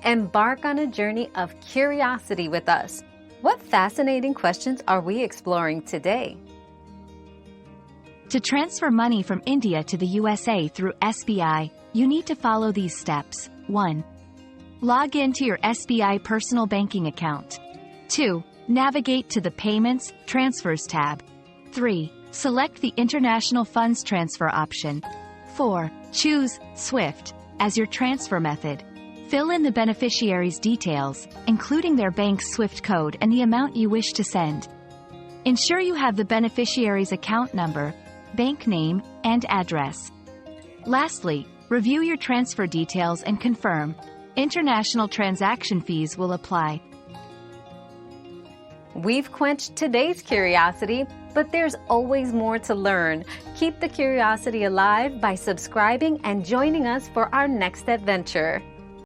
Embark on a journey of curiosity with us. What fascinating questions are we exploring today? To transfer money from India to the USA through SBI, you need to follow these steps. 1. Log into your SBI Personal Banking account. 2. Navigate to the Payments, Transfers tab. 3. Select the International Funds Transfer option. 4. Choose SWIFT as your transfer method. Fill in the beneficiary's details, including their bank's SWIFT code and the amount you wish to send. Ensure you have the beneficiary's account number, bank name, and address. Lastly, review your transfer details and confirm. International transaction fees will apply. We've quenched today's curiosity, but there's always more to learn. Keep the curiosity alive by subscribing and joining us for our next adventure.